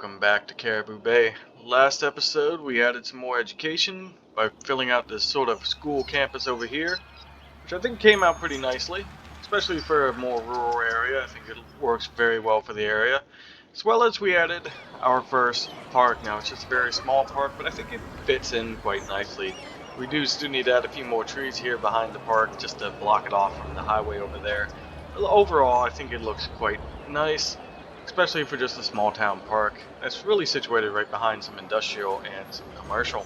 Welcome back to Caribou Bay. Last episode we added some more education by filling out this sort of school campus over here, which I think came out pretty nicely, especially for a more rural area. I think it works very well for the area. As well as we added our first park. Now it's just a very small park, but I think it fits in quite nicely. We do still need to add a few more trees here behind the park just to block it off from the highway over there. Overall, I think it looks quite nice, especially for just a small town park that's really situated right behind some industrial and some commercial.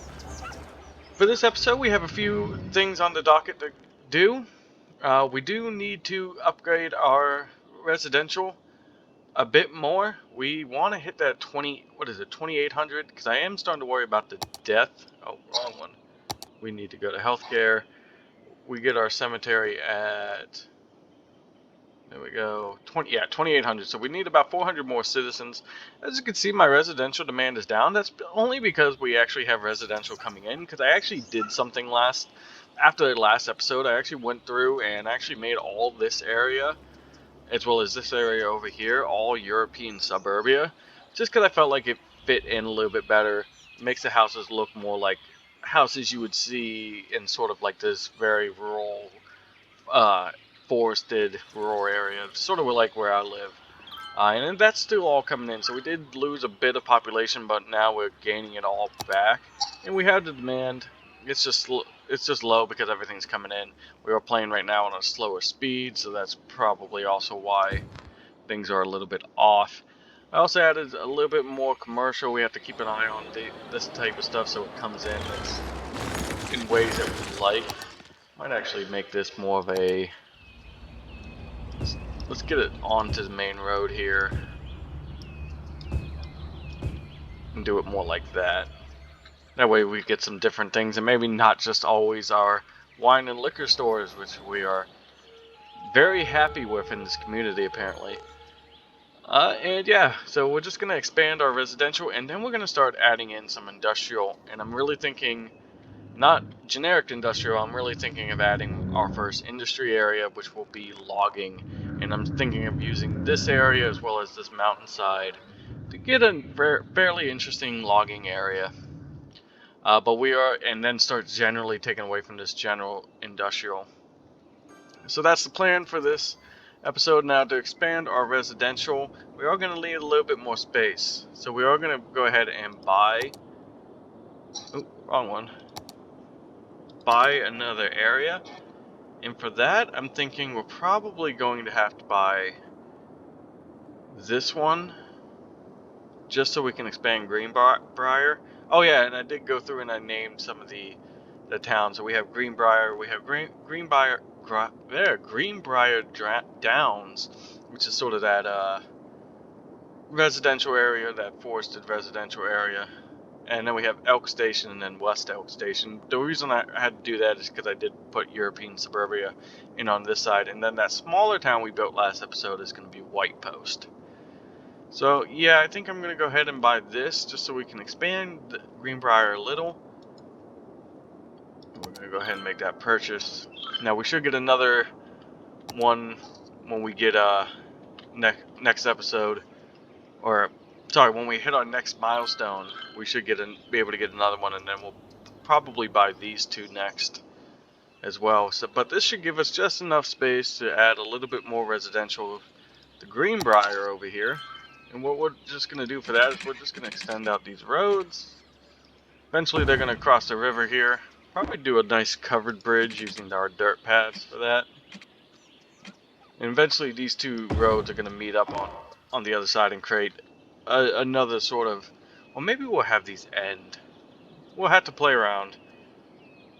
For this episode, we have a few things on the docket to do. We do need to upgrade our residential a bit more. We want to hit that 2800, because I am starting to worry about the death. Oh, wrong one. We need to go to healthcare. We get our cemetery at, there we go, 2800. So we need about 400 more citizens. As you can see, my residential demand is down. That's only because we actually have residential coming in, because I actually did something after the last episode. I actually went through and actually made all this area, as well as this area over here, all European suburbia, just because I felt like it fit in a little bit better. It makes the houses look more like houses you would see in sort of like this very rural, forested rural area, sort of like where I live. And that's still all coming in, so we did lose a bit of population, but now we're gaining it all back. And we have the demand. It's just low because everything's coming in. We are playing right now on a slower speed, so that's probably also why things are a little bit off. I also added a little bit more commercial. We have to keep an eye on this type of stuff so it comes in in ways that we like. Might actually make this more of a... Let's get it onto the main road here and do it more like that. That way we get some different things, and maybe not just always our wine and liquor stores, which we are very happy with in this community apparently. And yeah, so we're just going to expand our residential, and then we're going to start adding in some industrial. And I'm really thinking, not generic industrial, I'm really thinking of adding our first industry area, which will be logging. And I'm thinking of using this area as well as this mountainside to get a fairly interesting logging area. And then start generally taking away from this general industrial. So that's the plan for this episode. Now, to expand our residential, we are going to need a little bit more space. So we are going to go ahead and buy... Oh, wrong one. Buy another area. And for that, I'm thinking we're probably going to have to buy this one, just so we can expand Greenbrier. Oh yeah, and I did go through and I named some of the towns. So we have Greenbrier, we have Greenbrier Downs, which is sort of that residential area, that forested residential area. And then we have Elk Station and then West Elk Station. The reason I had to do that is because I did put European suburbia in on this side. And then that smaller town we built last episode is going to be White Post. So yeah, I think I'm going to go ahead and buy this just so we can expand the Greenbrier a little. We're going to go ahead and make that purchase. Now we should get another one when we get next episode, or sorry, when we hit our next milestone, we should be able to get another one, and then we'll probably buy these two next as well. So, but this should give us just enough space to add a little bit more residential, the Greenbrier over here. And what we're just going to do for that is we're just going to extend out these roads. Eventually they're going to cross the river here. Probably do a nice covered bridge using our dirt paths for that. And eventually these two roads are going to meet up on the other side and create another sort of... Well, maybe we'll have these end. We'll have to play around.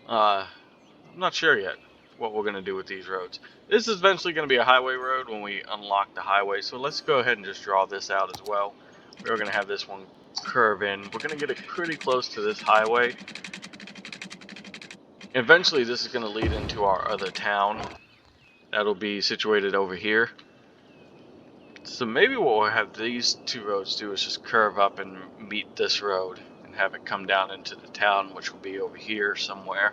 I'm not sure yet what we're going to do with these roads. This is eventually going to be a highway road when we unlock the highway, so let's go ahead and just draw this out as well. We're going to have this one curve in. We're going to get it pretty close to this highway. Eventually this is going to lead into our other town. That'll be situated over here. So maybe what we'll have these two roads do is just curve up and meet this road and have it come down into the town, which will be over here somewhere.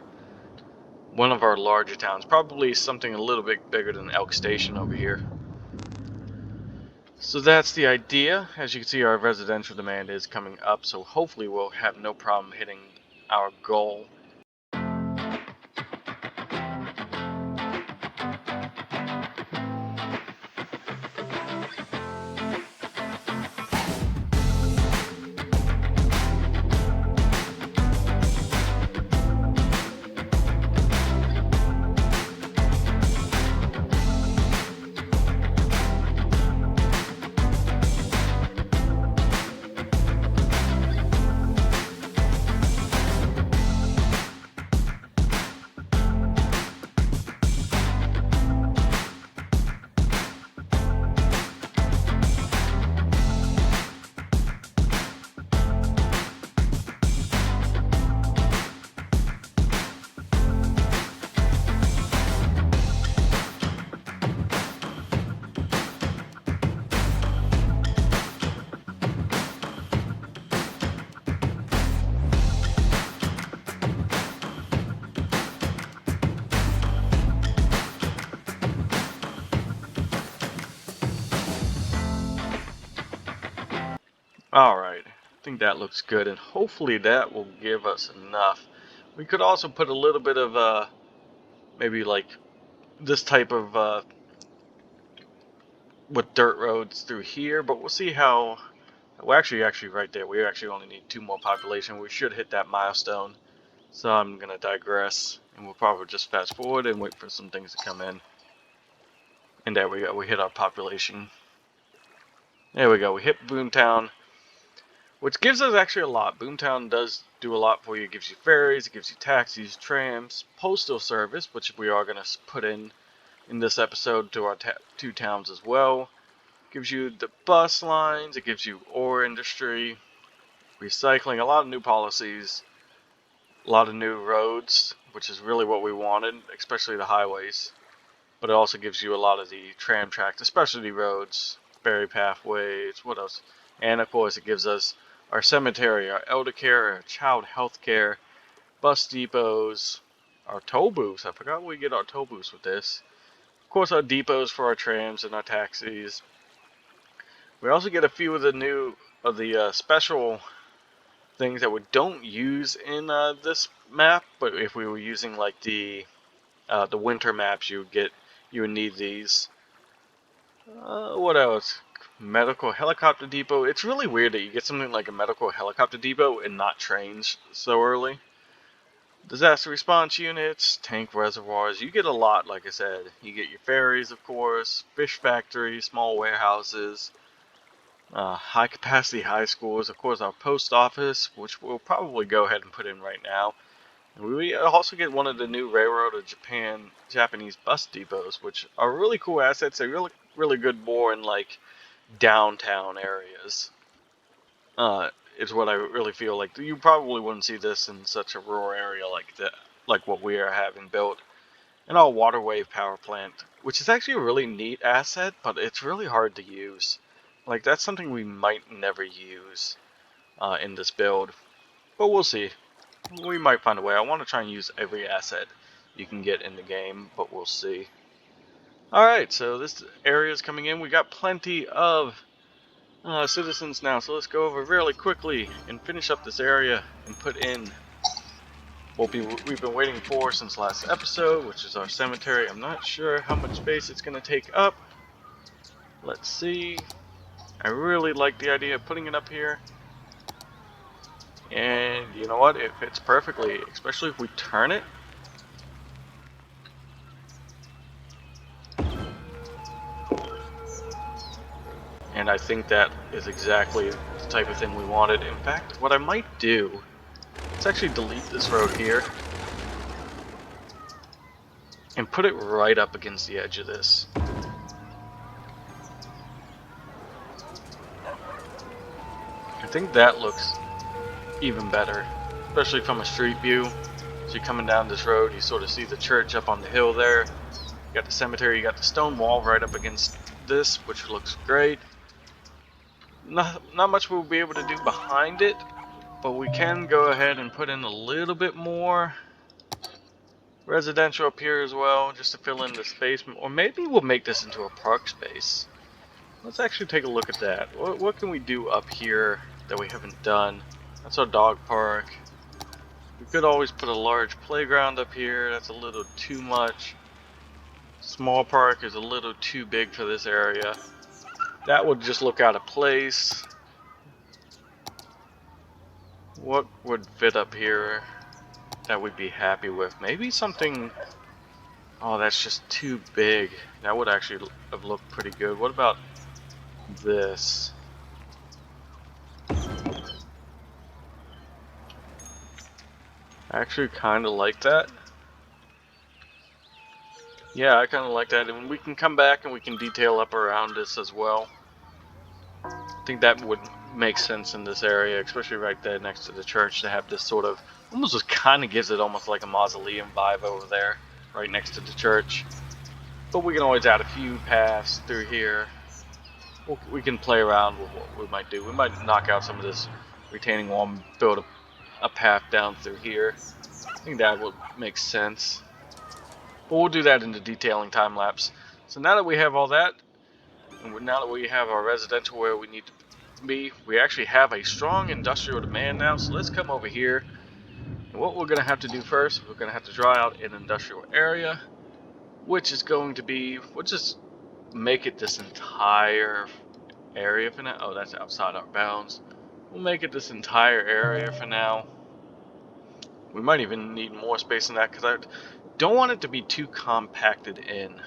One of our larger towns, probably something a little bit bigger than Elk Station over here. So that's the idea. As you can see, our residential demand is coming up, so hopefully we'll have no problem hitting our goal. Alright, I think that looks good, and hopefully that will give us enough. We could also put a little bit of, maybe like this type of, with dirt roads through here, but we'll see how, well actually right there, we actually only need 2 more population. We should hit that milestone. So I'm going to digress, and we'll probably just fast forward and wait for some things to come in. And there we go, we hit our population. There we go, we hit Boomtown, which gives us actually a lot. Boomtown does do a lot for you. It gives you ferries, it gives you taxis, trams, postal service, which we are going to put in this episode to our 2 towns as well. It gives you the bus lines, it gives you ore industry, recycling, a lot of new policies, a lot of new roads, which is really what we wanted, especially the highways. But it also gives you a lot of the tram tracks, the specialty roads, ferry pathways, what else? And of course it gives us our cemetery, our elder care, our child health care, bus depots, our toll booths. I forgot we get our toll booths with this. Of course our depots for our trams and our taxis. We also get a few of the special things that we don't use in this map, but if we were using like the winter maps, you would need these. What else? Medical helicopter depot. It's really weird that you get something like a medical helicopter depot and not trains so early. Disaster response units, tank reservoirs. You get a lot, like I said. You get your ferries, of course, fish factories, small warehouses, high capacity high schools, of course, our post office, which we'll probably go ahead and put in right now. We also get one of the new Railroad of Japanese bus depots, which are really cool assets. They really good more in like downtown areas. Is what I really feel like. You probably wouldn't see this in such a rural area like that, like what we are having built. And our water wave power plant, which is actually a really neat asset, but it's really hard to use. Like that's something we might never use in this build, but we'll see. We might find a way. I want to try and use every asset you can get in the game, but we'll see. Alright, so this area is coming in. We got plenty of citizens now, so let's go over really quickly and finish up this area and put in what we've been waiting for since last episode, which is our cemetery. I'm not sure how much space it's going to take up. Let's see. I really like the idea of putting it up here. And you know what? It fits perfectly, especially if we turn it. And I think that is exactly the type of thing we wanted. In fact, what I might do, let's actually delete this road here and put it right up against the edge of this. I think that looks even better, especially from a street view. So you're coming down this road, you sort of see the church up on the hill there. You got the cemetery, you got the stone wall right up against this, which looks great. Not much we'll be able to do behind it, but we can go ahead and put in a little bit more residential up here as well, just to fill in the space. Or maybe we'll make this into a park space. Let's actually take a look at that. What can we do up here that we haven't done? That's our dog park. We could always put a large playground up here. That's a little too much. Small park is a little too big for this area. That would just look out of place. What would fit up here that we'd be happy with? Maybe something... Oh, that's just too big. That would actually have looked pretty good. What about this? I actually kind of like that. Yeah, I kind of like that. And we can come back and we can detail up around this as well. I think that would make sense in this area, especially right there next to the church, to have this sort of... Almost just kind of gives it almost like a mausoleum vibe over there, right next to the church. But we can always add a few paths through here. We can play around with what we might do. We might knock out some of this retaining wall and build a path down through here. I think that would make sense. But we'll do that in the detailing time lapse. So now that we have all that, and now that we have our residential where we need to be, we actually have a strong industrial demand now. So let's come over here. And what we're going to have to do first, we're going to have to draw out an industrial area, which is going to be, we'll just make it this entire area for now. Oh, that's outside our bounds. We'll make it this entire area for now. We might even need more space than that because I don't want it to be too compacted in.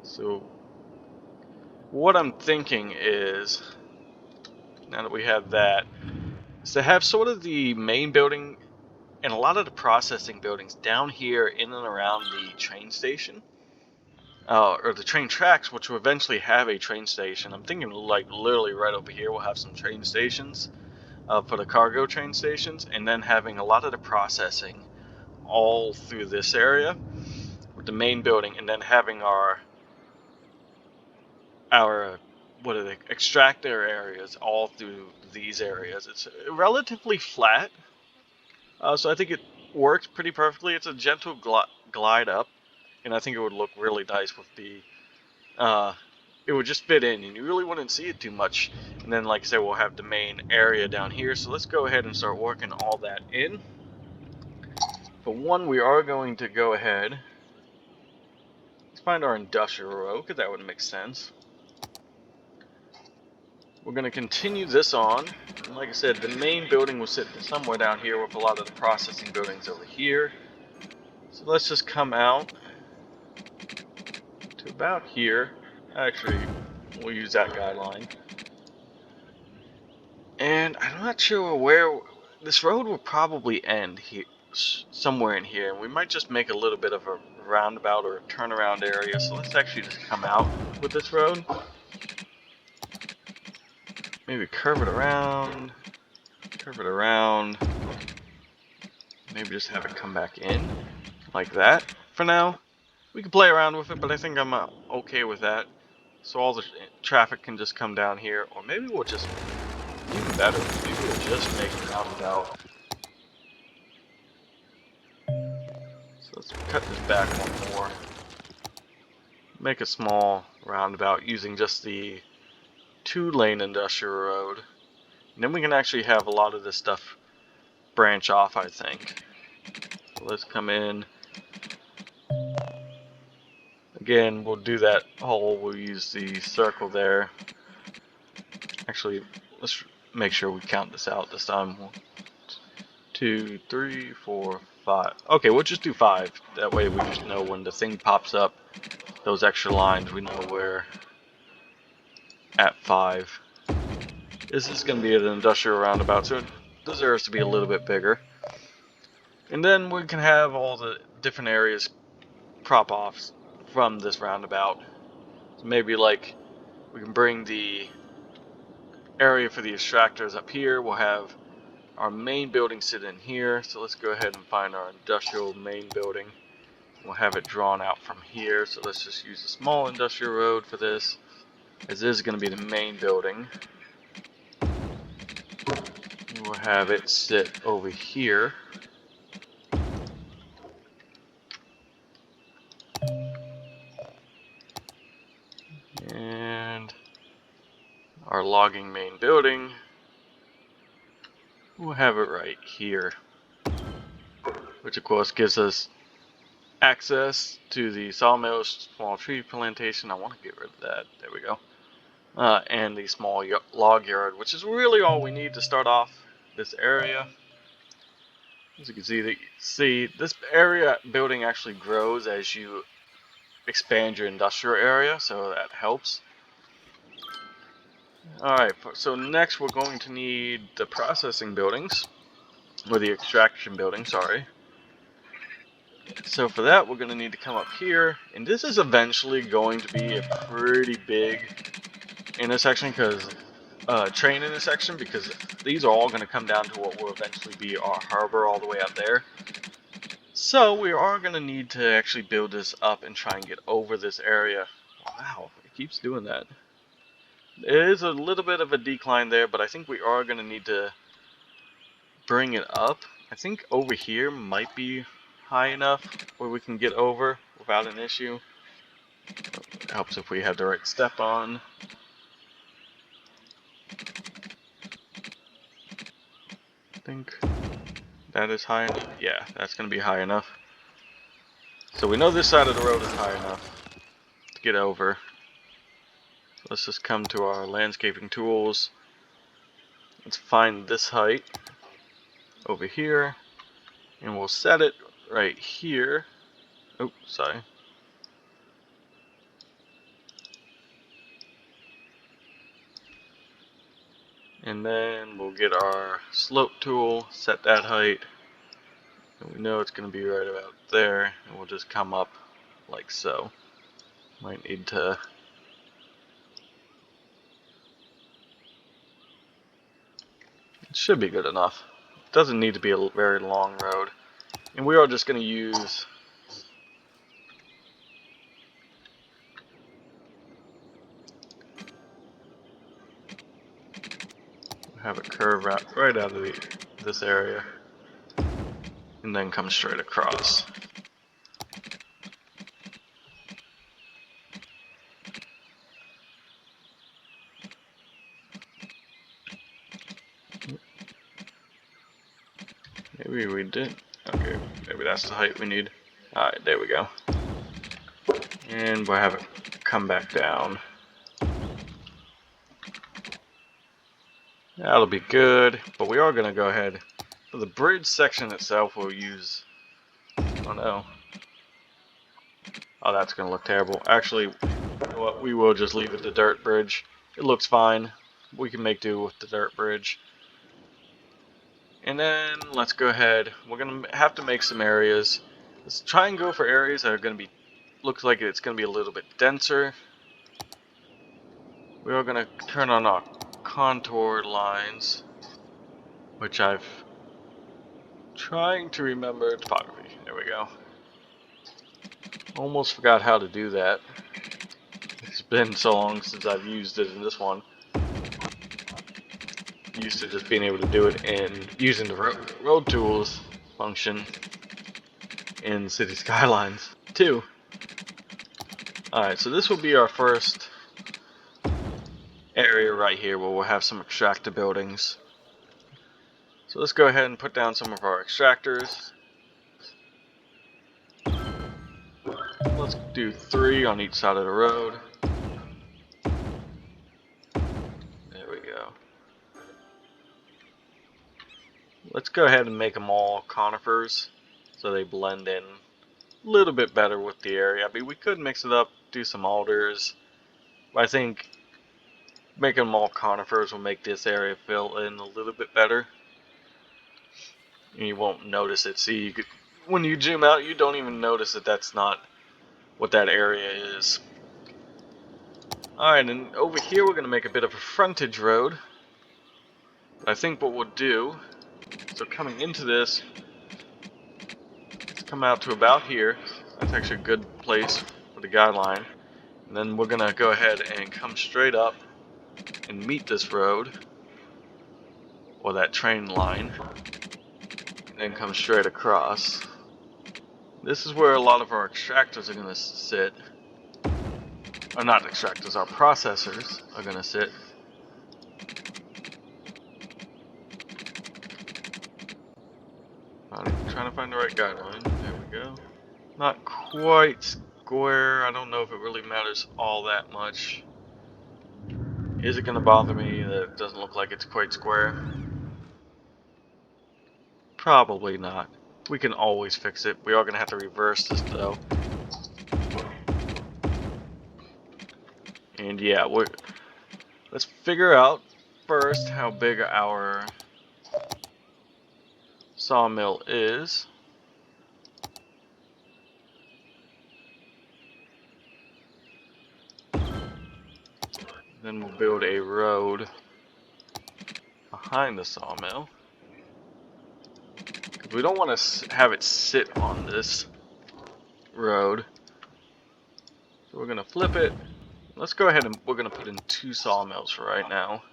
So what I'm thinking is, now that we have that, is to have sort of the main building and a lot of the processing buildings down here in and around the train station. Or the train tracks, which will eventually have a train station. I'm thinking like literally right over here we'll have some train stations for the cargo train stations, and then having a lot of the processing all through this area with the main building, and then having our what are they, extractor areas all through these areas. It's relatively flat, so I think it works pretty perfectly. It's a gentle glide up, and I think it would look really nice with the it would just fit in and you really wouldn't see it too much. And then like I said, we'll have the main area down here, so let's go ahead and start working all that in. For one, we are going to go ahead, let's find our industrial road, because that would make sense. We're going to continue this on, and like I said, the main building will sit somewhere down here with a lot of the processing buildings over here. So let's just come out to about here. Actually, we'll use that guideline. And I'm not sure where this road will probably end here, somewhere in here. And we might just make a little bit of a roundabout or a turnaround area. So let's actually just come out with this road. Maybe curve it around, maybe just have it come back in like that for now. We can play around with it, but I think I'm okay with that. So all the traffic can just come down here, or maybe we'll just, even better, maybe we'll just make a roundabout. So let's cut this back one more. Make a small roundabout using just the 2-lane industrial road. And then we can actually have a lot of this stuff branch off, I think. So let's come in. Again, we'll do that whole, we'll use the circle there. Actually, let's make sure we count this out this time. 1, 2, 3, 4, 5. Okay, we'll just do 5. That way we just know when the thing pops up, those extra lines, we know we're at 5. This is going to be an industrial roundabout, so it deserves to be a little bit bigger. And then we can have all the different areas prop offs from this roundabout. So maybe like we can bring the area for the extractors up here. We'll have our main building sit in here. So let's go ahead and find our industrial main building. We'll have it drawn out from here. So let's just use a small industrial road for this, as this is going to be the main building. We'll have it sit over here. our logging main building. We'll have it right here, which of course gives us access to the sawmill, small tree plantation. I want to get rid of that. There we go. And the small log yard, which is really all we need to start off this area. As you can see, this area building actually grows as you expand your industrial area, so that helps. Alright, so next we're going to need the processing buildings, or the extraction building, sorry. So for that we're going to need to come up here, and this is eventually going to be a pretty big intersection, train intersection, because these are all going to come down to what will eventually be our harbor all the way out there. So we are going to need to actually build this up and try and get over this area. Wow, it keeps doing that. It is a little bit of a decline there, but I think we are going to need to bring it up. I think over here might be high enough where we can get over without an issue. It helps if we have the right step on. I think that is high enough. Yeah, that's going to be high enough. So we know this side of the road is high enough to get over. So let's just come to our landscaping tools. Let's find this height over here, and we'll set it right here. Oh, sorry. And then we'll get our slope tool, set that height, and we know it's going to be right about there, and we'll just come up like so. Might need to it should be good enough. It doesn't need to be a very long road. And we are just going to use have it curve right out of this area and then come straight across. Maybe we did. Okay, maybe that's the height we need. Alright, there we go. And we'll have it come back down. That'll be good, but we are going to go ahead. For the bridge section itself, we'll use... Oh no. Oh, that's going to look terrible. Actually, you know what? We will just leave it the dirt bridge. It looks fine. We can make do with the dirt bridge. And then let's go ahead. We're going to have to make some areas. Let's try and go for areas that are going to be... Looks like it's going to be a little bit denser. We are going to turn on our contoured lines, which I've trying to remember topography. There we go. Almost forgot how to do that. It's been so long since I've used it in this one. Used to just being able to do it and using the road tools function in City Skylines too. Alright, so this will be our first area right here where we'll have some extractor buildings. So let's go ahead and put down some of our extractors. Let's do 3 on each side of the road. There we go. Let's go ahead and make them all conifers so they blend in a little bit better with the area. I mean, we could mix it up, do some alders, but I think making them all conifers will make this area fill in a little bit better. And you won't notice it. See, when you zoom out, you don't even notice that that's not what that area is. Alright, and over here we're going to make a bit of a frontage road. I think what we'll do, so coming into this, let's come out to about here. That's actually a good place for the guideline. And then we're going to go ahead and come straight up and meet this road, or that train line, and then come straight across. This is where a lot of our extractors are going to sit. Or not extractors, our processors are going to sit. trying to find the right guideline. There we go. Not quite square. I don't know if it really matters all that much. Is it going to bother me that it doesn't look like it's quite square? Probably not. We can always fix it. We are going to have to reverse this though. And yeah, let's figure out first how big our sawmill is. Then we'll build a road behind the sawmill. We don't want to have it sit on this road. So we're going to flip it. Let's go ahead and we're going to put in 2 sawmills for right now.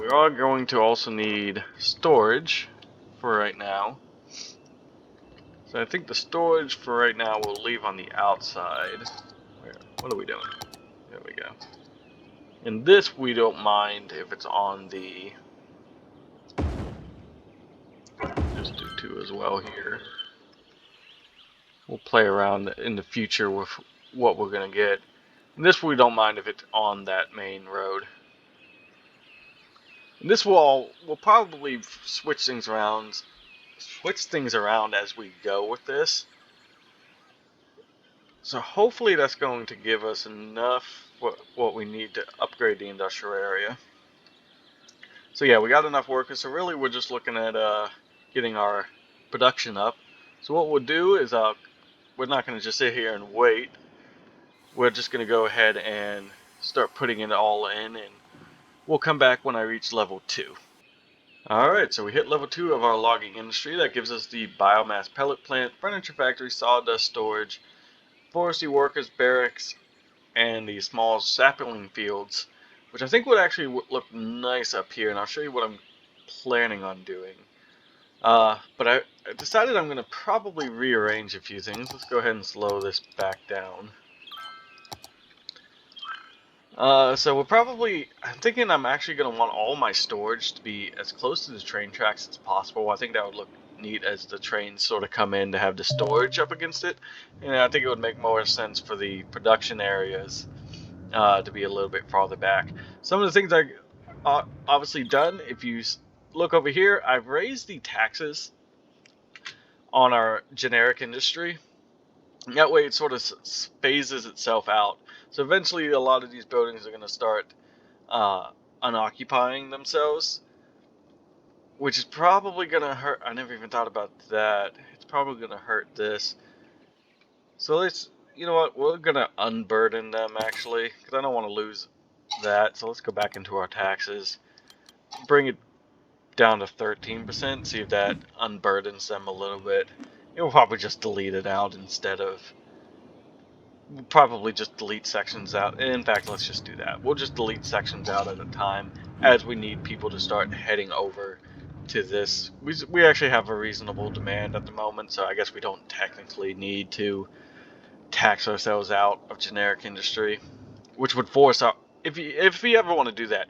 We are going to also need storage for right now. So I think the storage for right now we'll leave on the outside. What are we doing? There we go. And this we don't mind if it's on the... Just do 2 as well here. We'll play around in the future with what we're going to get. And this we don't mind if it's on that main road. And this we'll probably switch things around as we go with this. So hopefully that's going to give us enough what we need to upgrade the industrial area. So yeah, we got enough workers. So really we're just looking at getting our production up. So what we'll do is we're not going to just sit here and wait. We're just going to go ahead and start putting it all in, and we'll come back when I reach level 2. Alright, so we hit level 2 of our logging industry. That gives us the biomass pellet plant, furniture factory, sawdust storage, forestry workers, barracks, and the small sapling fields, which I think would actually look nice up here, and I'll show you what I'm planning on doing. But I decided I'm going to probably rearrange a few things. Let's go ahead and slow this back down. So I'm thinking I'm actually going to want all my storage to be as close to the train tracks as possible. I think that would look neat as the trains sort of come in to have the storage up against it. And I think it would make more sense for the production areas to be a little bit farther back. Some of the things I obviously done, if you look over here, I've raised the taxes on our generic industry. That way it sort of phases itself out. So eventually a lot of these buildings are going to start unoccupying themselves, which is probably going to hurt. I never even thought about that. It's probably going to hurt this. So you know what, we're going to unburden them actually, because I don't want to lose that. So let's go back into our taxes, bring it down to 13%, see if that unburdens them a little bit. It will probably just delete it out instead of... We'll probably just delete sections out. In fact, let's just do that. We'll just delete sections out at a time as we need people to start heading over to this. We actually have a reasonable demand at the moment, so I guess we don't technically need to tax ourselves out of generic industry, which would force our... If you ever want to do that,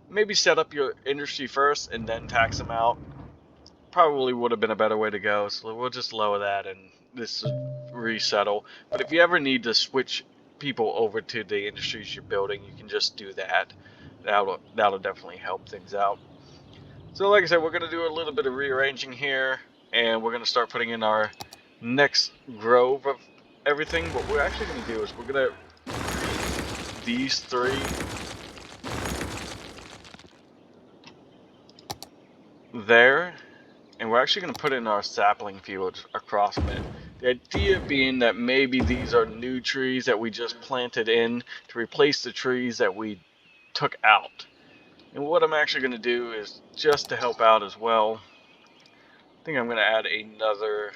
maybe set up your industry first and then tax them out. Probably would have been a better way to go, so we'll just lower that and this will resettle. But if you ever need to switch people over to the industries you're building, you can just do that. That'll definitely help things out. So like I said, we're going to do a little bit of rearranging here, and we're going to start putting in our next grove of everything. What we're actually going to do is we're going to these 3 there, and we're actually going to put in our sapling fields across it. The idea being that maybe these are new trees that we just planted in to replace the trees that we took out. And what I'm actually going to do is, just to help out as well, I think I'm going to add another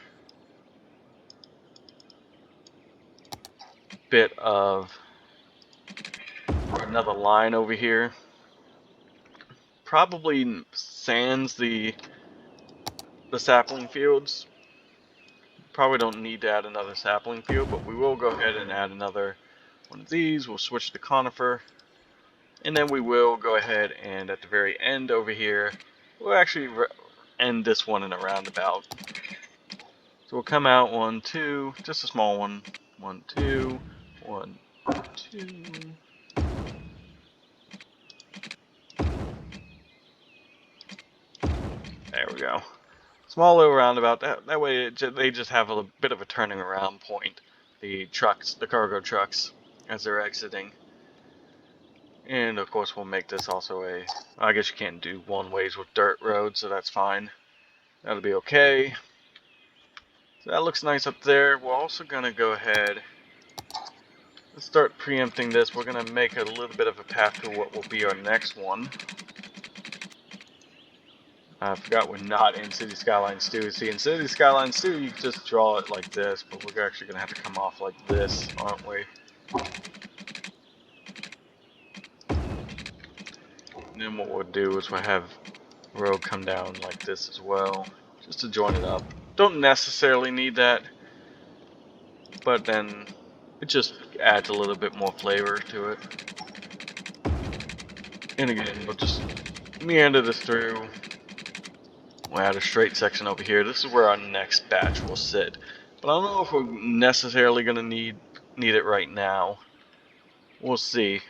bit of, or another line over here. Probably sans the sapling fields. Probably don't need to add another sapling field, but we will go ahead and add another one of these. We'll switch to conifer, and then we will go ahead and at the very end over here, we'll actually end this one in a roundabout. So we'll come out 1, 2, just a small one. 1, 2, 1, 2. There we go. Small little roundabout. That way they just have a bit of a turning around point. The trucks, the cargo trucks, as they're exiting. And of course we'll make this also a, I guess you can't do one ways with dirt roads, so that's fine. That'll be okay. So that looks nice up there. We're also gonna go ahead, let's start preempting this. We're gonna make a little bit of a path to what will be our next one. I forgot we're not in City Skylines 2. See, in City Skylines 2 you just draw it like this, but we're actually gonna have to come off like this, aren't we? And then what we'll do is we'll have the road come down like this as well, just to join it up. Don't necessarily need that, but then it just adds a little bit more flavor to it. And again, we'll just meander this through. We'll add a straight section over here. This is where our next batch will sit. But I don't know if we're necessarily going to need it right now. We'll see.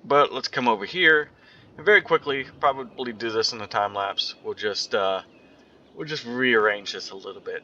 But let's come over here and very quickly, probably do this in a time lapse. We'll just rearrange this a little bit.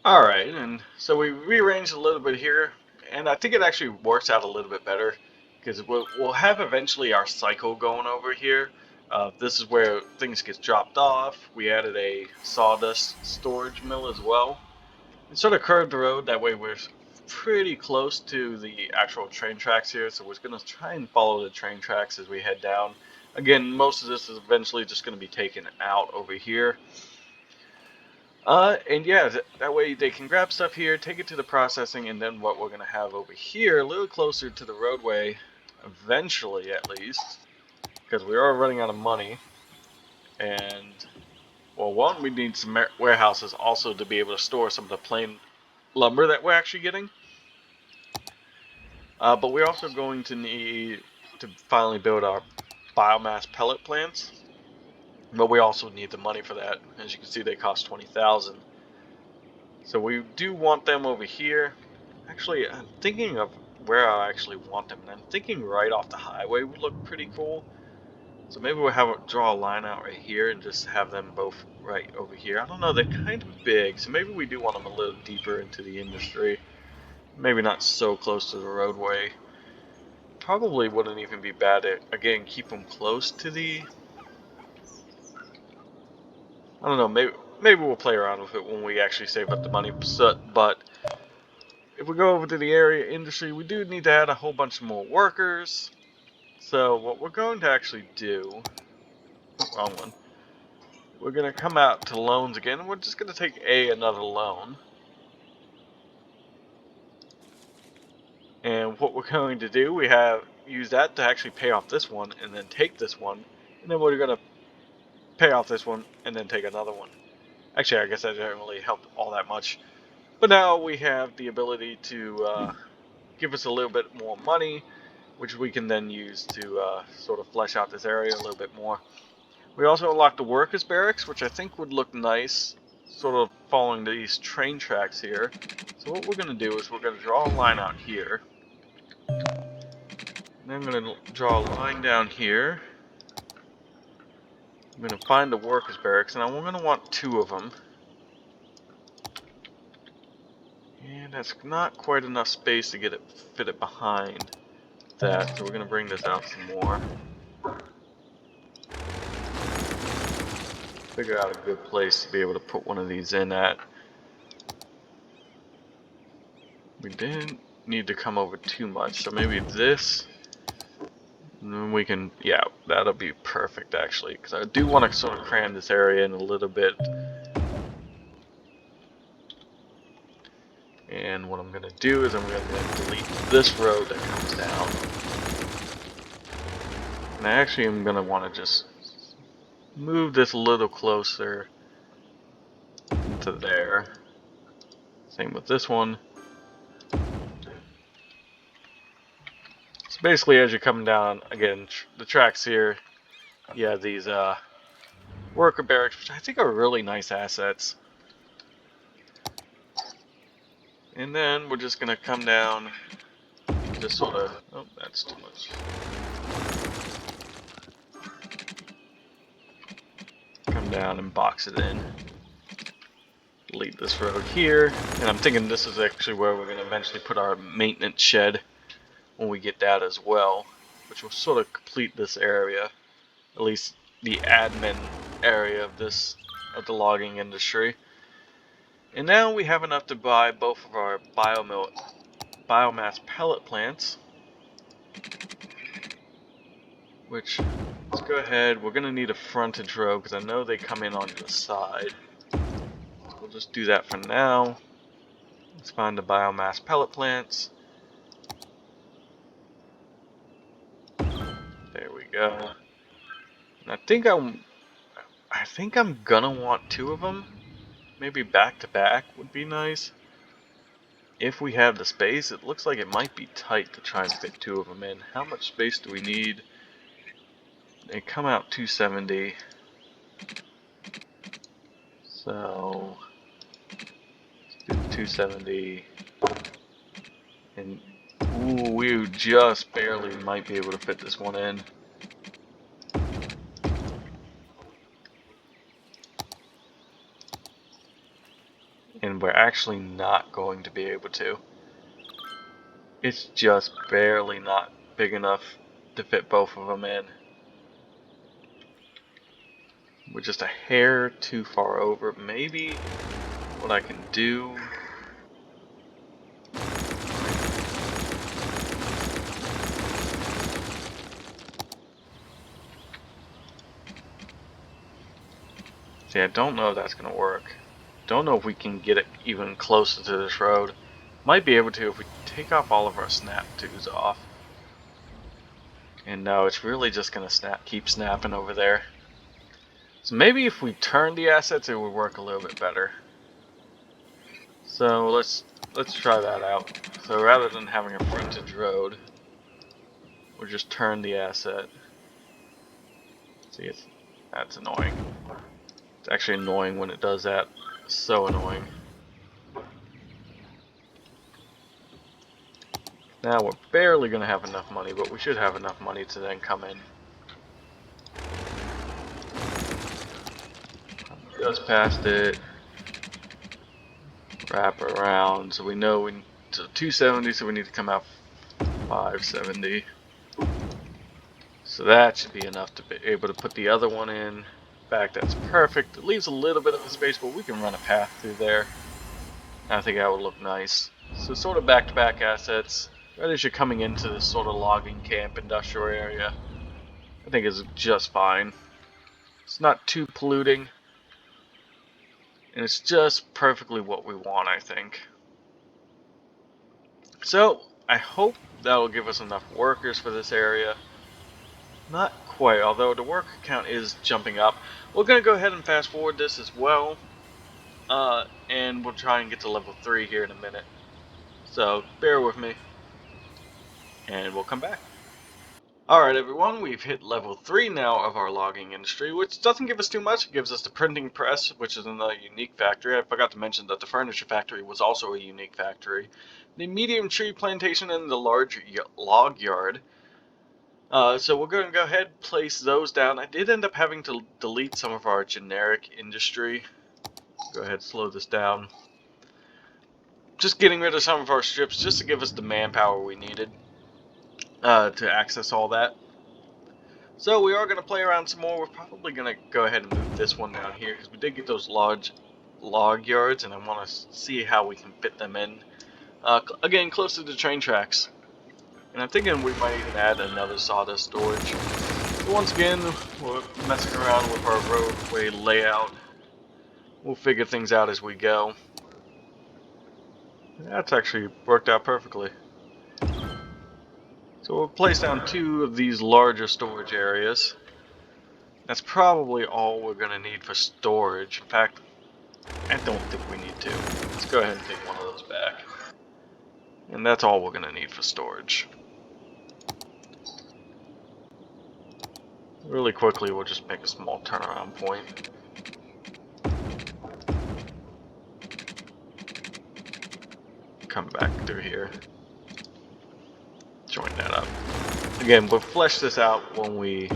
Alright, and so we rearranged a little bit here, and I think it actually works out a little bit better, because we'll have eventually our cycle going over here. This is where things get dropped off. We added a sawdust storage mill as well. It sort of curved the road, that way we're pretty close to the actual train tracks here, so we're going to try and follow the train tracks as we head down. Again, most of this is eventually just going to be taken out over here. And yeah, that way they can grab stuff here, take it to the processing, and then what we're going to have over here, a little closer to the roadway, eventually at least, because we are running out of money, and, well, one, we need some warehouses also to be able to store some of the plain lumber that we're actually getting. But we're also going to need to finally build our biomass pellet plants, but we also need the money for that. As you can see, they cost 20,000. So we do want them over here. Actually, I'm thinking of where I actually want them, and I'm thinking right off the highway would look pretty cool. So maybe we'll draw a line out right here and just have them both right over here. I don't know, they're kind of big, so maybe we do want them a little deeper into the industry. Maybe not so close to the roadway. Probably wouldn't even be bad to, again, keep them close to the... I don't know, maybe we'll play around with it when we actually save up the money, but if we go over to the area industry, we do need to add a whole bunch more workers. So what we're going to actually do, wrong one, we're going to come out to loans again. We're just going to take another loan. And what we're going to do, we use that to actually pay off this one, and then take this one, and then we're going to pay off this one, and then take another one. Actually, I guess that didn't really help all that much. But now we have the ability to give us a little bit more money, which we can then use to sort of flesh out this area a little bit more. We also unlocked the workers' barracks, which I think would look nice, sort of following these train tracks here. So what we're going to do is we're going to draw a line out here. And I'm going to draw a line down here. I'm going to find the workers' barracks, and I'm going to want 2 of them. And that's not quite enough space to fit it behind that, so we're going to bring this out some more. Figure out a good place to be able to put one of these in at. We didn't need to come over too much, so maybe this, And then we can, yeah, that'll be perfect actually, because I do want to sort of cram this area in a little bit. And what I'm going to do is I'm going to delete this road that comes down. And I actually am going to want to just move this a little closer to there. Same with this one. So basically, as you're coming down, again, the tracks here, you have these worker barracks, which I think are really nice assets. And then we're just going to come down, just sort of, oh, that's too much. Come down and box it in. Delete this road here. And I'm thinking this is actually where we're going to eventually put our maintenance shed when we get that as well, which will sort of complete this area, at least the admin area of the logging industry. And now we have enough to buy both of our biomass pellet plants, which, let's go ahead, we're going to need a frontage road because I know they come in on the side. We'll just do that for now. Let's find the biomass pellet plants. There we go. And I think I'm gonna want two of them. Maybe back to back would be nice. If we have the space, it looks like it might be tight to try and fit two of them in. How much space do we need? They come out 270. So let's do 270. And ooh, we just barely might be able to fit this one in. And we're actually not going to be able to. It's just barely not big enough to fit both of them in. We're just a hair too far over. Maybe what I can do... See, I don't know if that's going to work. Don't know if we can get it even closer to this road. Might be able to if we take off all of our snap twos off. And no, it's really just going to keep snapping over there. So maybe if we turn the assets, it would work a little bit better. So let's try that out. So rather than having a frontage road, we'll just turn the asset. See, that's annoying. It's actually annoying when it does that. So annoying. Now we're barely going to have enough money, but we should have enough money to then come in. Just past it. Wrap around. So we know we need to 270, so we need to come out 570. So that should be enough to be able to put the other one in. In fact, that's perfect. It leaves a little bit of a space, but we can run a path through there. I think that would look nice. So sort of back-to-back assets. Right as you're coming into this sort of logging camp industrial area, I think is just fine. It's not too polluting. And it's just perfectly what we want, I think. So, I hope that will give us enough workers for this area. Not quite, although the worker count is jumping up. We're going to go ahead and fast forward this as well. And we'll try and get to level 3 here in a minute. So, bear with me. And we'll come back. Alright everyone, we've hit level 3 now of our logging industry, which doesn't give us too much. It gives us the printing press, which is another unique factory. I forgot to mention that the furniture factory was also a unique factory. The medium tree plantation and the large log yard. So we're going to go ahead and place those down. I did end up having to delete some of our generic industry. Go ahead, slow this down. Just getting rid of some of our strips just to give us the manpower we needed to access all that. So we are going to play around some more. We're probably going to go ahead and move this one down here because we did get those large log yards and I want to see how we can fit them in. Again, close to the train tracks. And I'm thinking we might even add another sawdust storage. So once again, we're messing around with our roadway layout. We'll figure things out as we go. That's actually worked out perfectly. So we'll place down 2 of these larger storage areas. That's probably all we're going to need for storage. In fact, I don't think we need to. Let's go ahead and take one of those back. And that's all we're going to need for storage. Really quickly, we'll just make a small turnaround point. Come back through here. Join that up. Again, we'll flesh this out when we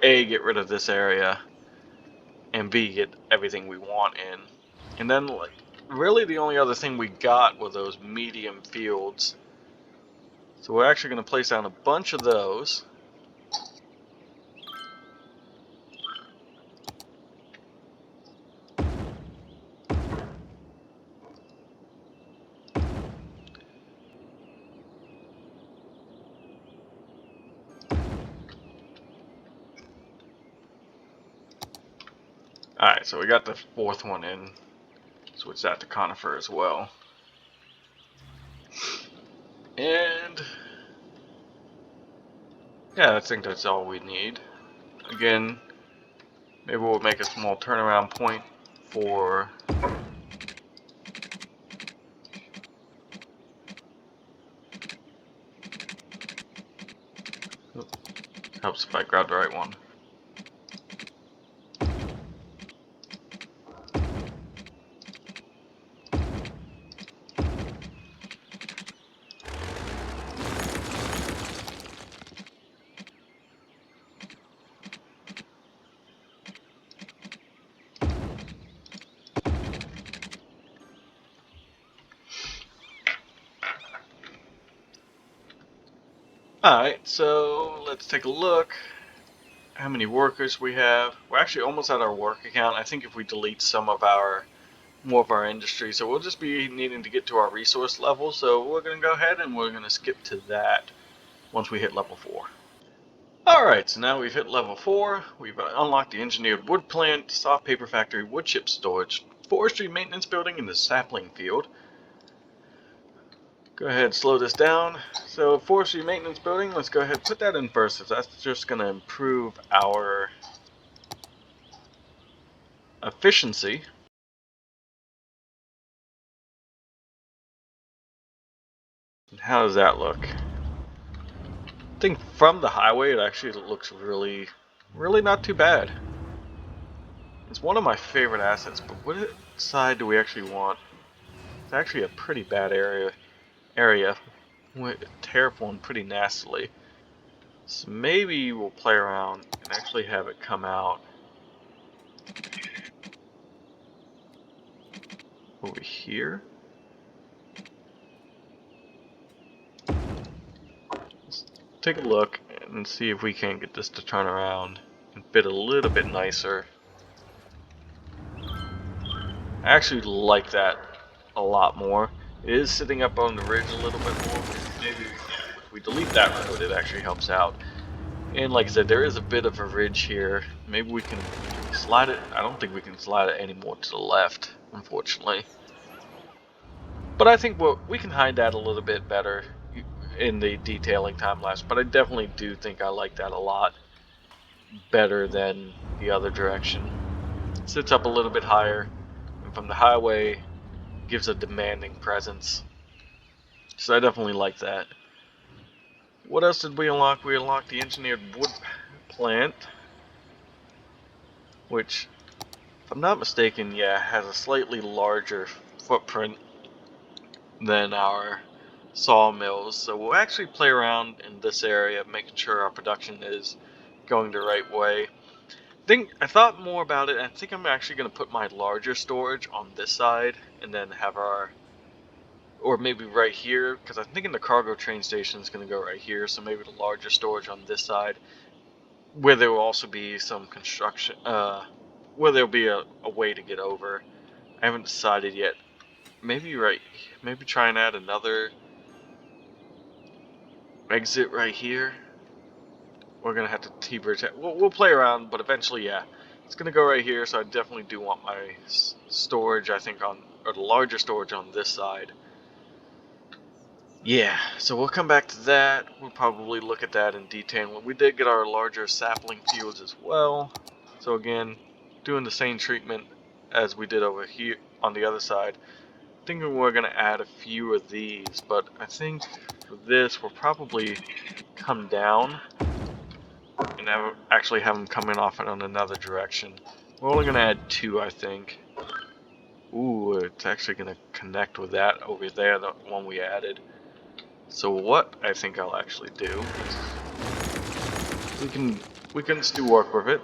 A, get rid of this area, and B, get everything we want in. And then, like, really the only other thing we got were those medium fields. So we're actually going to place down a bunch of those. Alright, so we got the 4th one in. Switch that to conifer as well. And yeah, I think that's all we need. Again, maybe we'll make a small turnaround point for helps if I grab the right one. Alright, so let's take a look. How many workers we have. We're actually almost at our work account. I think if we delete some of our more of our industry, so we'll just be needing to get to our resource level. So we're going to go ahead and we're going to skip to that once we hit level 4. Alright, so now we've hit level 4. We've unlocked the engineered wood plant, soft paper factory, wood chip storage, forestry maintenance building, and the sapling field. Go ahead and slow this down. So forestry maintenance building, let's go ahead and put that in first, because that's just going to improve our efficiency. And how does that look? I think from the highway it actually looks really not too bad. It's one of my favorite assets, but what side do we actually want? It's actually a pretty bad area. Terraformed pretty nastily. So maybe we'll play around and actually have it come out over here. Let's take a look and see if we can get this to turn around and fit a little bit nicer. I actually like that a lot more. It is sitting up on the ridge a little bit more, but maybe if we delete that road, it actually helps out. And like I said, there is a bit of a ridge here. Maybe we can slide it. I don't think we can slide it any more to the left, unfortunately. But I think we can hide that a little bit better in the detailing time lapse. But I definitely do think I like that a lot better than the other direction. It sits up a little bit higher, and from the highway, gives a demanding presence. So I definitely like that. What else did we unlock? We unlocked the engineered wood plant, which, if I'm not mistaken, yeah, has a slightly larger footprint than our sawmills. So we'll actually play around in this area, making sure our production is going the right way. I thought more about it, and I think I'm actually going to put my larger storage on this side, and then have our, or maybe right here, because I'm thinking the cargo train station is going to go right here, so maybe the larger storage on this side, where there will also be some construction, where there'll be a way to get over. I haven't decided yet. Maybe try and add another exit right here. We're gonna have to T-bridge. We'll play around, but eventually, yeah, it's gonna go right here. So I definitely do want my storage. I think or the larger storage on this side. Yeah, so we'll come back to that. We'll probably look at that in detail. We did get our larger sapling fields as well. So again, doing the same treatment as we did over here on the other side. Thinking we're going to add a few of these, but I think for this we'll probably come down and actually have them coming off in another direction. We're only going to add 2, I think. Ooh, it's actually going to connect with that over there, the one we added. So what I think I'll actually do, we can still work with it.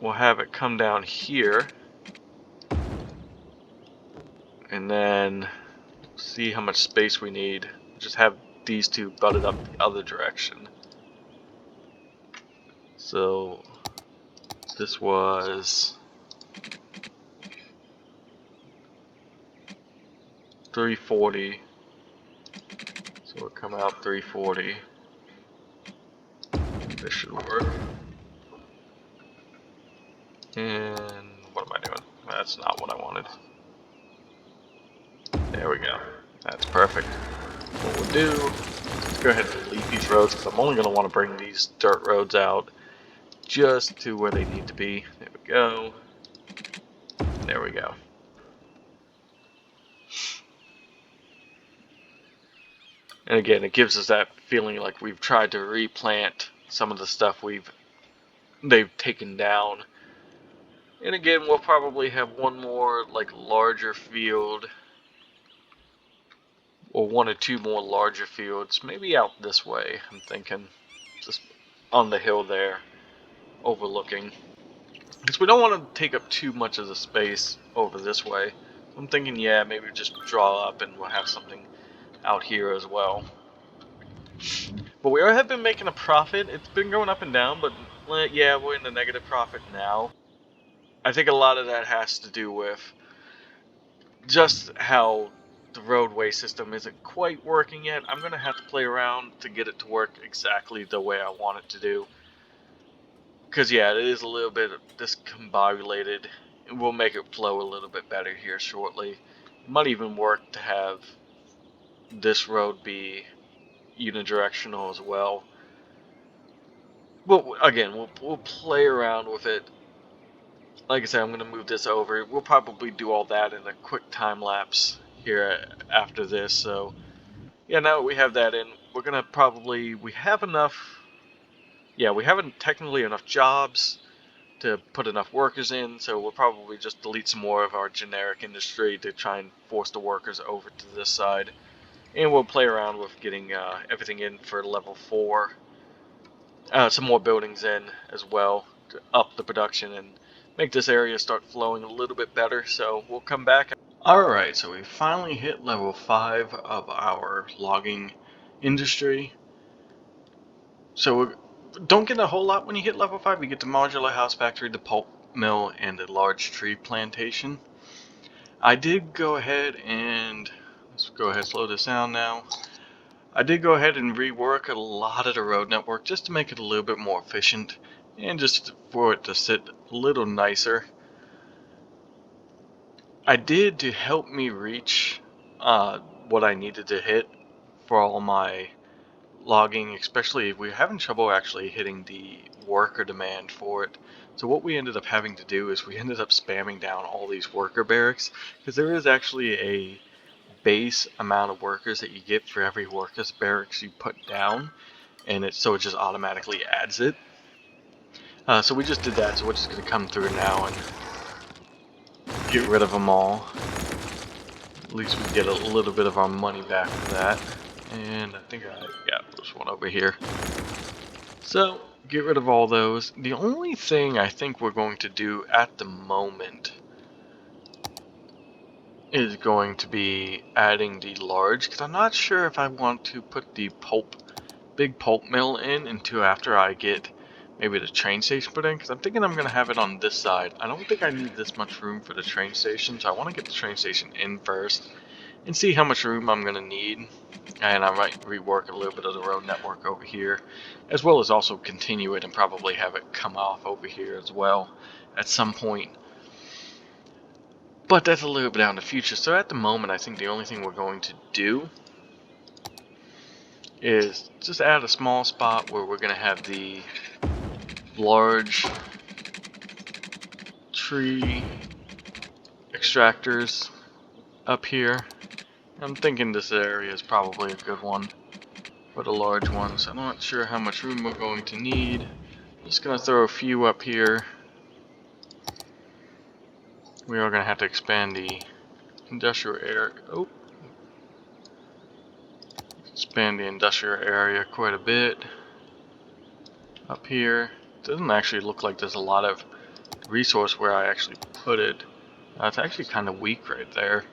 We'll have it come down here, and then see how much space we need. Just have these two butted up the other direction. So this was 340. So it'll come out 340. This should work. And what am I doing? That's not what I wanted. There we go. That's perfect. What we'll do, let's go ahead and delete these roads because I'm only going to want to bring these dirt roads out just to where they need to be. There we go. There we go. And again, it gives us that feeling like we've tried to replant some of the stuff they've taken down. And again, we'll probably have one more like larger field, or 1 or 2 more larger fields, maybe out this way. I'm thinking just on the hill there, overlooking, because we don't want to take up too much of the space over this way. I'm thinking, yeah, maybe just draw up and we'll have something out here as well. But we have been making a profit. It's been going up and down, but yeah, we're in the negative profit now. I think a lot of that has to do with just how the roadway system isn't quite working yet. I'm going to have to play around to get it to work exactly the way I want it to do. Because, yeah, it is a little bit discombobulated. We'll make it flow a little bit better here shortly. It might even work to have this road be unidirectional as well. But again, we'll play around with it. Like I said, I'm going to move this over. We'll probably do all that in a quick time lapse here after this. So, yeah, now that we have that in, we're going to we have enough, yeah, we haven't technically enough jobs to put enough workers in, so we'll probably just delete some more of our generic industry to try and force the workers over to this side. And we'll play around with getting everything in for level 4. Some more buildings in as well to up the production and make this area start flowing a little bit better. So we'll come back. Alright, so we finally hit level 5 of our logging industry. So don't get a whole lot when you hit level 5. You get the modular house factory, the pulp mill, and the large tree plantation. I did go ahead and, let's go ahead and slow this down now. I did go ahead and rework a lot of the road network just to make it a little bit more efficient and just for it to sit a little nicer. I did to help me reach what I needed to hit for all my logging, especially if we're having trouble actually hitting the worker demand for it. So what we ended up having to do is we ended up spamming down all these worker barracks because there is actually a base amount of workers that you get for every workers barracks you put down, and it just automatically adds it. So we just did that, so we're just going to come through now and get rid of them all. At least we get a little bit of our money back for that. And I think there's one over here. So get rid of all those. The only thing I think we're going to do at the moment is going to be adding the large, because I'm not sure if I want to put the big pulp mill in until after I get maybe the train station put in, because I'm thinking I'm going to have it on this side. I don't think I need this much room for the train station, so I want to get the train station in first, and see how much room I'm going to need. And I might rework a little bit of the road network over here, as well as also continue it and probably have it come off over here as well at some point. But that's a little bit out in the future. So at the moment, I think the only thing we're going to do is just add a small spot where we're going to have the large tree extractors up here. I'm thinking this area is probably a good one for the large ones. I'm not sure how much room we're going to need. Just gonna throw a few up here. We are gonna have to expand the industrial area. Oh, expand the industrial area quite a bit up here. Doesn't actually look like there's a lot of resource where I actually put it. It's actually kind of weak right there.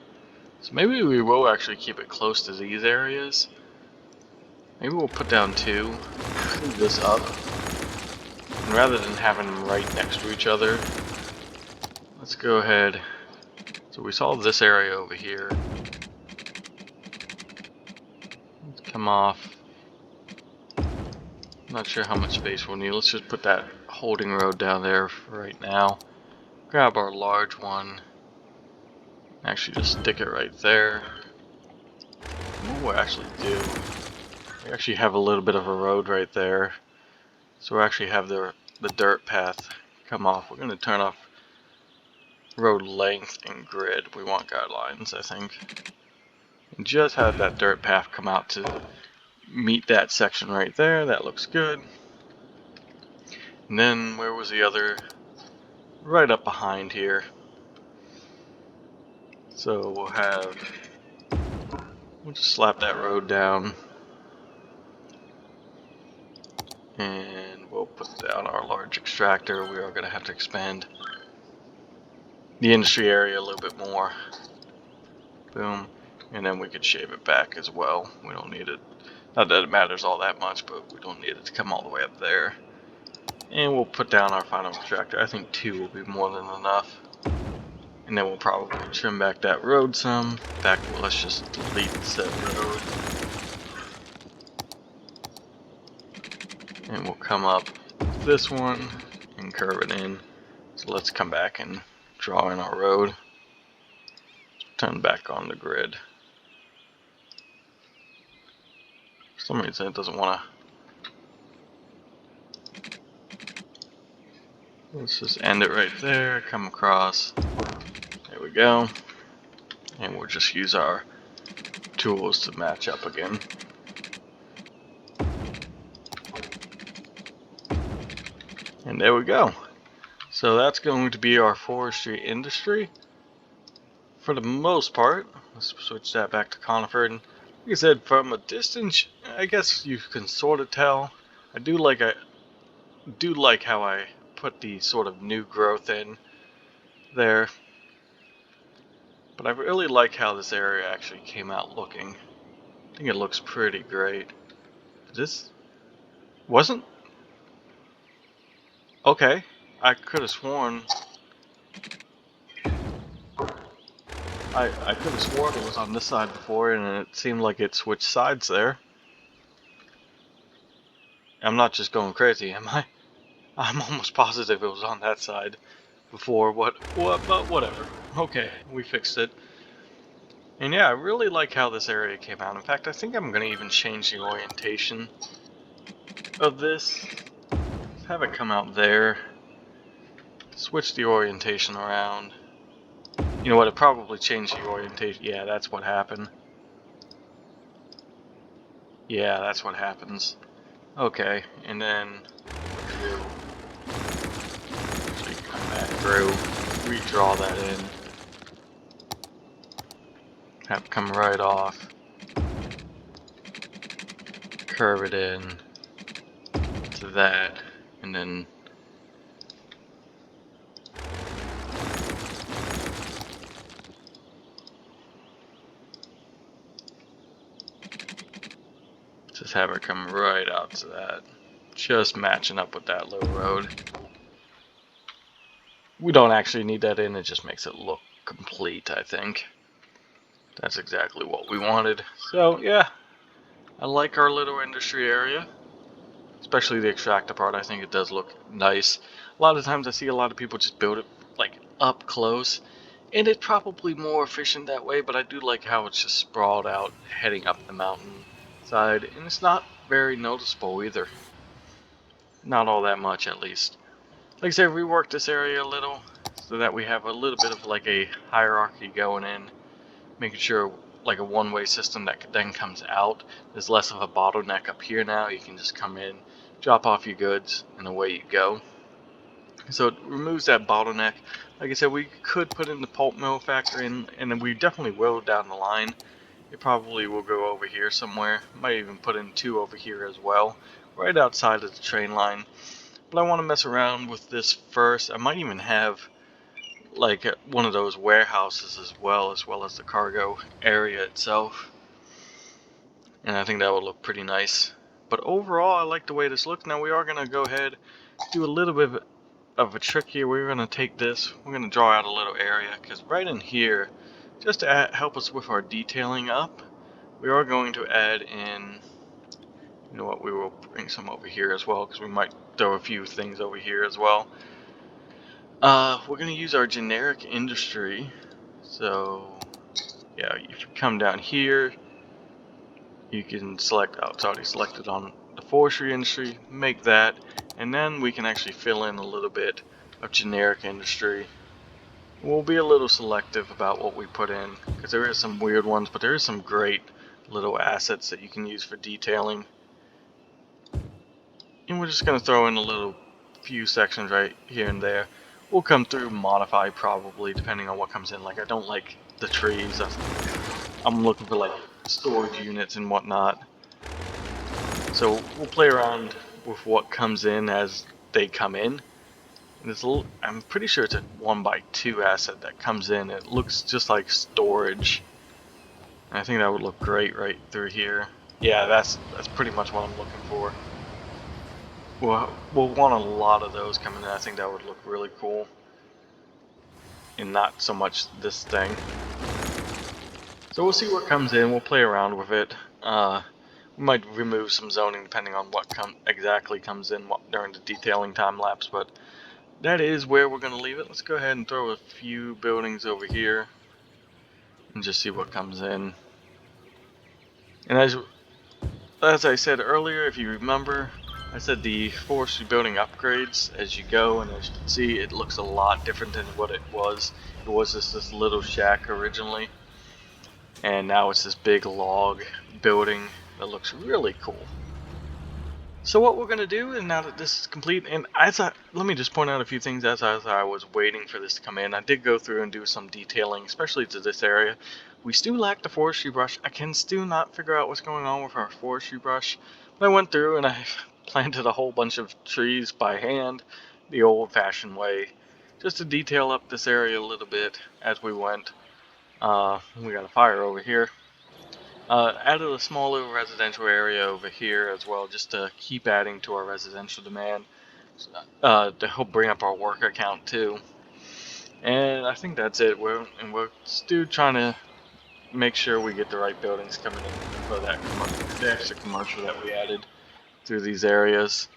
So maybe we will actually keep it close to these areas. Maybe we'll put down 2, move this up, and rather than having them right next to each other, let's go ahead. So we saw this area over here. Let's come off. Not sure how much space we'll need. Let's just put that holding road down there for right now. Grab our large one. Actually just stick it right there. What we'll actually do, we actually have a little bit of a road right there. So we actually have the dirt path come off. We're going to turn off road length and grid. We want guidelines, I think. And just have that dirt path come out to meet that section right there. That looks good. And then where was the other? Right up behind here. So we'll just slap that road down. And we'll put down our large extractor. We are going to have to expand the industry area a little bit more. Boom. And then we could shave it back as well. We don't need it. Not that it matters all that much, but we don't need it to come all the way up there. And we'll put down our final extractor. I think 2 will be more than enough. And then we'll probably trim back that road some. In fact, let's just delete said road. And we'll come up with this one and curve it in. So let's come back and draw in our road. Turn back on the grid. For some reason it doesn't want to. Let's just end it right there, come across. There we go. And we'll just use our tools to match up again. And there we go. So that's going to be our forestry industry. For the most part, let's switch that back to conifer. And like I said, from a distance, I guess you can sort of tell. I do like how I put the sort of new growth in there. But I really like how this area actually came out looking. I think it looks pretty great. This wasn't? Okay, I could have sworn. I could have sworn it was on this side before, and it seemed like it switched sides there. I'm not just going crazy, am I? I'm almost positive it was on that side before. But whatever. Okay, we fixed it. And yeah, I really like how this area came out. In fact, I think I'm going to even change the orientation of this. Have it come out there. Switch the orientation around. You know what, it probably changed the orientation. Yeah, that's what happened. Yeah, that's what happens. Okay, and then actually come back through, redraw that in. Have it come right off. Curve it in to that, and then just have it come right out to that. Just matching up with that little road. We don't actually need that in, it just makes it look complete, I think. That's exactly what we wanted. So yeah, I like our little industry area, especially the extractor part. I think it does look nice. A lot of times I see a lot of people just build it like up close, and it's probably more efficient that way, but I do like how it's just sprawled out heading up the mountain side, and it's not very noticeable either. Not all that much, at least. Like I said, rework this area a little so that we have a little bit of like a hierarchy going in, making sure like a one-way system that then comes out. There's less of a bottleneck up here now. You can just come in, drop off your goods, and away you go. So it removes that bottleneck. Like I said, we could put in the pulp mill factory, and then we definitely will down the line. It probably will go over here somewhere. Might even put in 2 over here as well, right outside of the train line. But I want to mess around with this first. I might even have like one of those warehouses as well as the cargo area itself. And I think that would look pretty nice. But overall, I like the way this looks. Now we are going to go ahead, do a little bit of a trick here. We're going to take this, we're going to draw out a little area, because right in here, just to help us with our detailing up, we are going to add in, you know what, we will bring some over here as well, because we might throw a few things over here as well. We're going to use our generic industry. So yeah, if you come down here, you can select, oh, it's already selected on the forestry industry, make that, and then we can actually fill in a little bit of generic industry. We'll be a little selective about what we put in, because there is some weird ones, but there is some great little assets that you can use for detailing. And we're just going to throw in a little few sections right here and there. We'll come through modify probably, depending on what comes in. Like, I don't like the trees. I'm looking for like storage units and whatnot. So we'll play around with what comes in as they come in. And it's a little, I'm pretty sure it's a 1x2 asset that comes in. It looks just like storage. And I think that would look great right through here. Yeah, that's pretty much what I'm looking for. We'll want a lot of those coming in. I think that would look really cool. And not so much this thing. So we'll see what comes in. We'll play around with it. We might remove some zoning depending on what exactly comes in during the detailing time lapse, but that is where we're going to leave it. Let's go ahead and throw a few buildings over here and just see what comes in. And as I said earlier, if you remember, I said the forestry building upgrades as you go, and as you can see, it looks a lot different than what it was. It was just this little shack originally, and now it's this big log building that looks really cool. So what we're going to do, and now that this is complete, and let me just point out a few things as I was waiting for this to come in. I did go through and do some detailing, especially to this area. We still lack the forestry brush. I can still not figure out what's going on with our forestry brush. But I went through and I planted a whole bunch of trees by hand, the old-fashioned way, just to detail up this area a little bit as we went. We got a fire over here. Added a small little residential area over here as well, just to keep adding to our residential demand, to help bring up our worker count too. And I think that's it. We're still trying to make sure we get the right buildings coming in for the extra commercial that we added through these areas,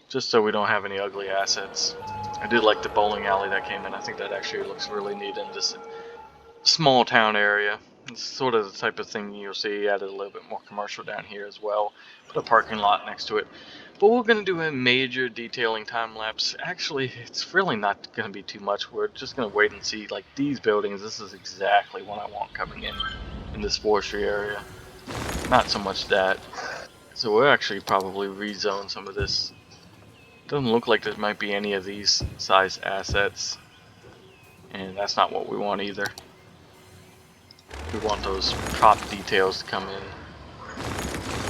just so we don't have any ugly assets. I did like the bowling alley that came in. I think that actually looks really neat in this small town area. It's sort of the type of thing you'll see. Added a little bit more commercial down here as well. Put a parking lot next to it. But we're going to do a major detailing time lapse. Actually, it's really not going to be too much. We're just going to wait and see. Like these buildings, this is exactly what I want coming in this forestry area. Not so much that. So we'll actually probably rezone some of this. Doesn't look like there might be any of these size assets. And that's not what we want either. We want those prop details to come in.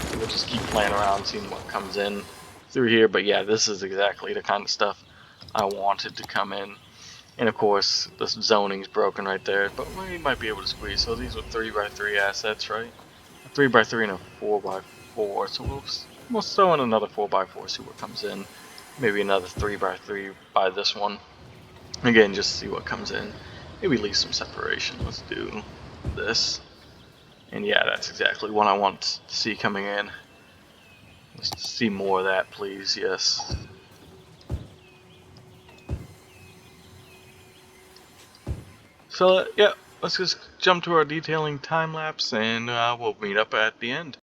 So we'll just keep playing around, seeing what comes in through here. But yeah, this is exactly the kind of stuff I wanted to come in. And of course, the zoning's broken right there, but we might be able to squeeze. So these are 3x3 assets, right? A 3x3 and a 4x4. So we'll throw in another 4x4, see what comes in. Maybe another 3x3 by this one. Again, just see what comes in. Maybe leave some separation. Let's do this. And yeah, that's exactly what I want to see coming in. Let's see more of that, please. Yes. So yeah, let's just jump to our detailing time lapse, and we'll meet up at the end.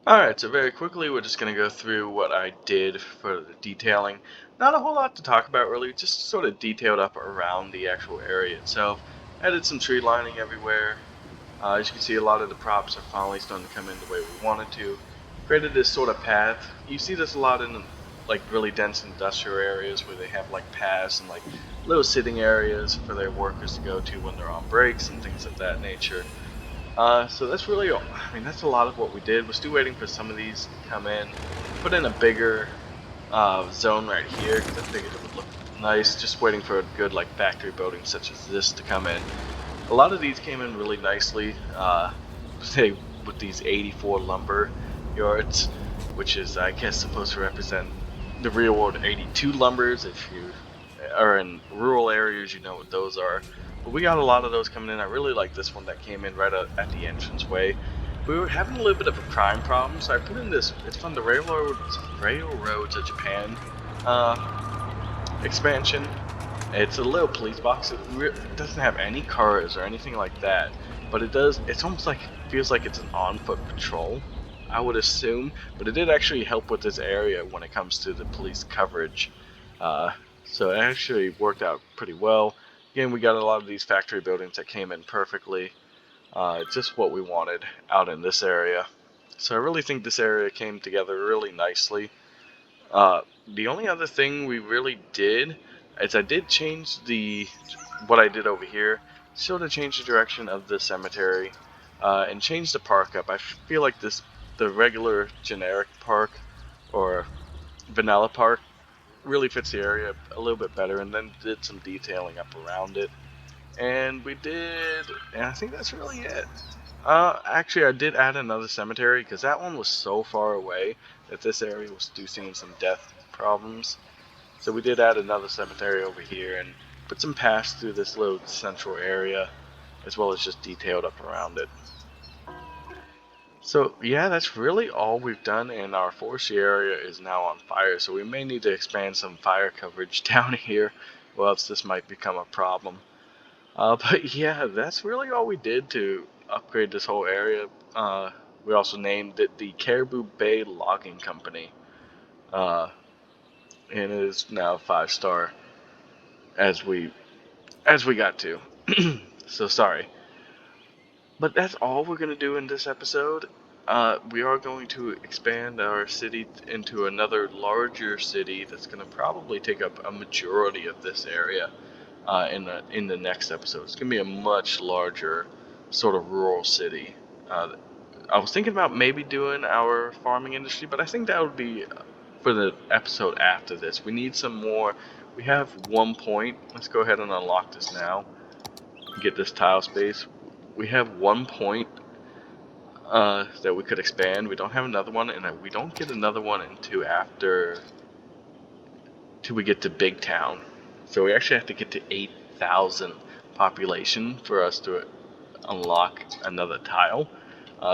Alright, so very quickly we're just going to go through what I did for the detailing. Not a whole lot to talk about really, just sort of detailed up around the actual area itself. Added some tree lining everywhere. As you can see, a lot of the props are finally starting to come in the way we wanted to. Created this sort of path. You see this a lot in like really dense industrial areas where they have like paths and like little sitting areas for their workers to go to when they're on breaks and things of that nature. So that's really, I mean, that's a lot of what we did. We're still waiting for some of these to come in. Put in a bigger zone right here because I figured it would look nice. Just waiting for a good like factory building such as this to come in. A lot of these came in really nicely. Say with these 84 lumber yards, which is I guess supposed to represent the real world 82 lumbers. If you are in rural areas, you know what those are. But we got a lot of those coming in. I really like this one that came in right at the entranceway. We were having a little bit of a crime problem, so I put in this. It's from the Railroads of Japan expansion. It's a little police box. It doesn't have any cars or anything like that, but it does. It's almost like feels like it's an on-foot patrol, I would assume. But it did actually help with this area when it comes to the police coverage. Uh, so it actually worked out pretty well. Again, we got a lot of these factory buildings that came in perfectly. It's just what we wanted out in this area. So I really think this area came together really nicely. The only other thing we really did is I did change what I did over here, sort of change the direction of the cemetery, and change the park up. I feel like the regular generic park or vanilla park really fits the area a little bit better, and then did some detailing up around it. And I think that's really it. Actually, I did add another cemetery because that one was so far away that this area was seeing some death problems. So we did add another cemetery over here and put some paths through this little central area, as well as just detailed up around it. So yeah, that's really all we've done, and our forestry area is now on fire, so we may need to expand some fire coverage down here, or else this might become a problem. But yeah, that's really all we did to upgrade this whole area. We also named it the Caribou Bay Logging Company, uh, and it is now 5-star as we got to. So sorry. But that's all we're going to do in this episode. We are going to expand our city into another larger city that's going to probably take up a majority of this area in the next episode. It's going to be a much larger sort of rural city. I was thinking about maybe doing our farming industry, but I think that would be for the episode after this. We need some more. We have 1 point. Let's go ahead and unlock this now. Get this tile space. We have 1 point that we could expand. We don't have another one, and we don't get another one till we get to Big Town. So we actually have to get to 8,000 population for us to unlock another tile.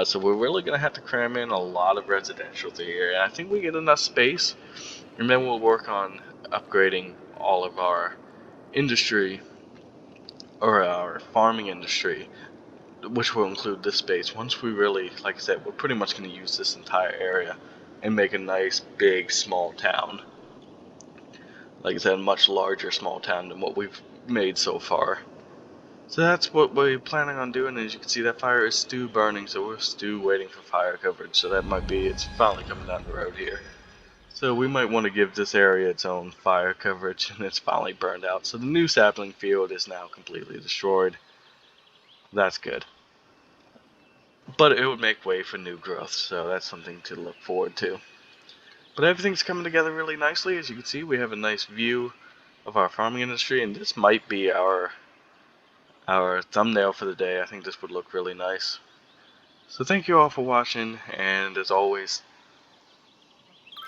So we're really gonna have to cram in a lot of residential through here, and I think we get enough space, and then we'll work on upgrading all of our industry or our farming industry, which will include this space. Once we really, like I said, we're pretty much going to use this entire area and make a nice, big, small town. Like I said, a much larger small town than what we've made so far. So that's what we're planning on doing. As you can see, that fire is still burning, so we're still waiting for fire coverage. So that might be, it's finally coming down the road here. So we might want to give this area its own fire coverage, and it's finally burned out. So the new sapling field is now completely destroyed. That's good. But it would make way for new growth, so that's something to look forward to. But everything's coming together really nicely. As you can see, we have a nice view of our farming industry, and this might be our thumbnail for the day. I think this would look really nice. So thank you all for watching, and as always,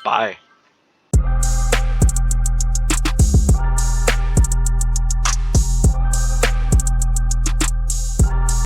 bye.